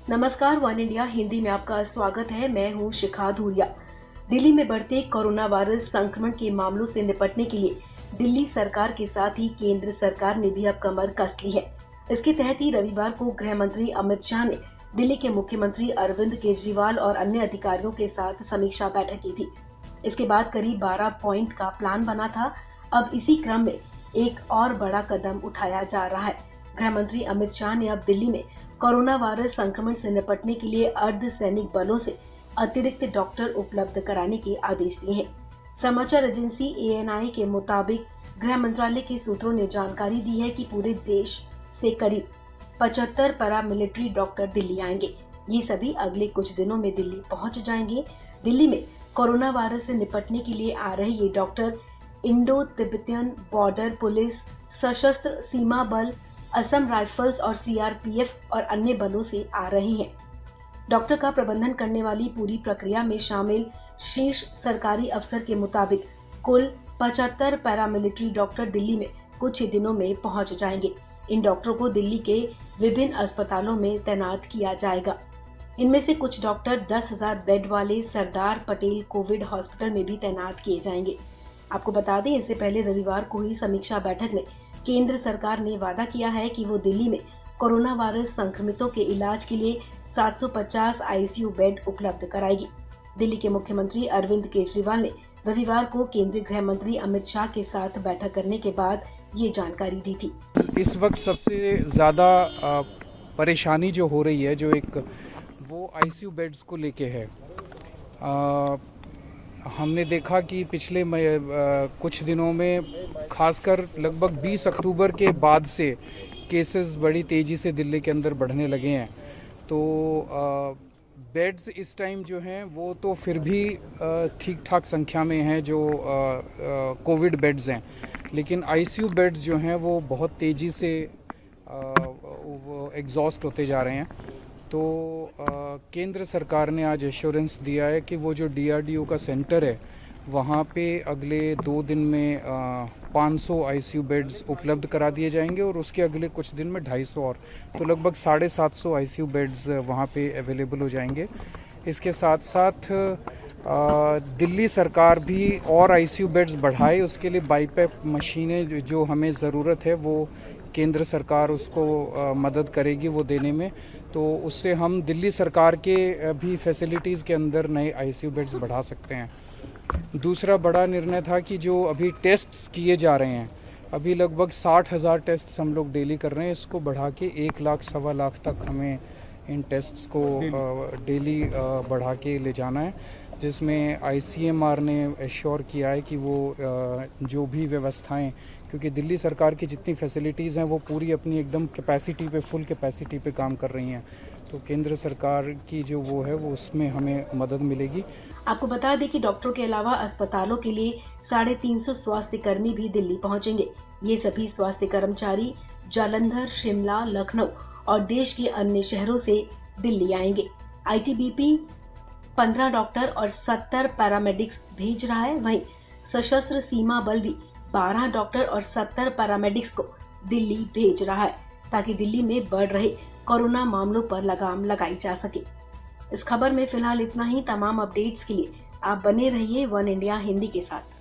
नमस्कार, one India Hindi में आपका स्वागत है। मैं हूं शिखा धूरिया। दिल्ली में बढ़ते कोरोना वायरस संक्रमण के मामलों से निपटने के लिए दिल्ली सरकार के साथ ही केंद्र सरकार ने भी अब कमर कस ली है। इसके तहत ही रविवार को गृह मंत्री अमित शाह ने दिल्ली के मुख्यमंत्री अरविंद केजरीवाल और अन्य अधिकारियों के साथ समीक्षा बैठक की थी। इसके बाद करीब 12 पॉइंट का प्लान बना था। अब इसी क्रम में एक और बड़ा कदम उठाया जा रहा है। गृह मंत्री अमित शाह ने अब दिल्ली में कोरोना वायरस संक्रमण से निपटने के लिए अर्धसैनिक बलों से अतिरिक्त डॉक्टर उपलब्ध कराने के आदेश दिए हैं। समाचार एजेंसी ANI के मुताबिक गृह मंत्रालय के सूत्रों ने जानकारी दी है कि पूरे देश से करीब 75 पैरामिलिट्री डॉक्टर दिल्ली आएंगे। ये सभी अगले कुछ दिनों में दिल्ली पहुंच जाएंगे। दिल्ली में कोरोना वायरस से निपटने के लिए आ रहे ये doctor Indo Tibetan border police, सशस्त्र सीमा बल, असम राइफल्स और CRPF और अन्य बलों से आ रहे हैं। डॉक्टर का प्रबंधन करने वाली पूरी प्रक्रिया में शामिल शीर्ष सरकारी अफसर के मुताबिक कुल 75 पैरामिलिट्री डॉक्टर दिल्ली में कुछ ही दिनों में पहुंच जाएंगे। इन डॉक्टरों को दिल्ली के विभिन्न अस्पतालों में तैनात किया जाएगा। इनमें से कुछ डॉक्टर 10,000 बेड वाले सरदार पटेल कोविड हॉस्पिटल में भी तैनात किए जाएंगे। आपको बता दें, इससे पहले रविवार को हुई समीक्षा बैठक में केंद्र सरकार ने वादा किया है कि वो दिल्ली में कोरोना वायरस संक्रमितों के इलाज के लिए 750 ICU बेड उपलब्ध कराएगी। दिल्ली के मुख्यमंत्री अरविंद केजरीवाल ने रविवार को केंद्रीय गृह मंत्री अमित शाह के साथ बैठक करने के बाद ये जानकारी दी थी। इस वक्त सबसे ज़्यादा परेशानी जो हो रही है, जो एक वो ICU बेड्स को लेके है। हमने देखा कि पिछले कुछ दिनों में खासकर लगभग 20 अक्टूबर के बाद से केसेस बड़ी तेज़ी से दिल्ली के अंदर बढ़ने लगे हैं। तो बेड्स इस टाइम जो हैं वो तो फिर भी ठीक ठाक संख्या में हैं जो कोविड बेड्स हैं, लेकिन ICU बेड्स जो हैं वो बहुत तेज़ी से एग्जॉस्ट होते जा रहे हैं। तो केंद्र सरकार ने आज एश्योरेंस दिया है कि वो जो DRDO का सेंटर है वहाँ पे अगले 2 दिन में 500 ICU बेड्स उपलब्ध करा दिए जाएंगे और उसके अगले कुछ दिन में 250 और, तो लगभग 750 ICU बेड्स वहाँ पे अवेलेबल हो जाएंगे। इसके साथ साथ दिल्ली सरकार भी और ICU बेड्स बढ़ाए, उसके लिए बाईपैप मशीनें जो हमें ज़रूरत है वो केंद्र सरकार उसको मदद करेगी वो देने में। तो उससे हम दिल्ली सरकार के भी फैसिलिटीज़ के अंदर नए ICU बेड्स बढ़ा सकते हैं। दूसरा बड़ा निर्णय था कि जो अभी टेस्ट्स किए जा रहे हैं, अभी लगभग 60,000 टेस्ट्स हम लोग डेली कर रहे हैं, इसको बढ़ा के 1 लाख सवा लाख तक हमें इन टेस्ट्स को डेली बढ़ा के ले जाना है, जिसमें ICMR ने एश्योर किया है कि वो जो भी व्यवस्थाएं, क्योंकि दिल्ली सरकार की जितनी फैसिलिटीज़ हैं वो पूरी अपनी एकदम कैपेसिटी पे, फुल कैपेसिटी पे काम कर रही हैं। तो केंद्र सरकार की जो वो है वो उसमें हमें मदद मिलेगी। आपको बता दें कि डॉक्टरों के अलावा अस्पतालों के लिए 350 स्वास्थ्य कर्मी भी दिल्ली पहुंचेंगे। ये सभी स्वास्थ्य कर्मचारी जालंधर, शिमला, लखनऊ और देश के अन्य शहरों से दिल्ली आएंगे। ITBP 15 डॉक्टर और 70 पैरामेडिक्स भेज रहा है। वहीं सशस्त्र सीमा बल भी 12 डॉक्टर और 70 पैरामेडिक्स को दिल्ली भेज रहा है, ताकि दिल्ली में बढ़ रहे कोरोना मामलों पर लगाम लगाई जा सके। इस खबर में फिलहाल इतना ही। तमाम अपडेट्स के लिए आप बने रहिए वन इंडिया हिंदी के साथ।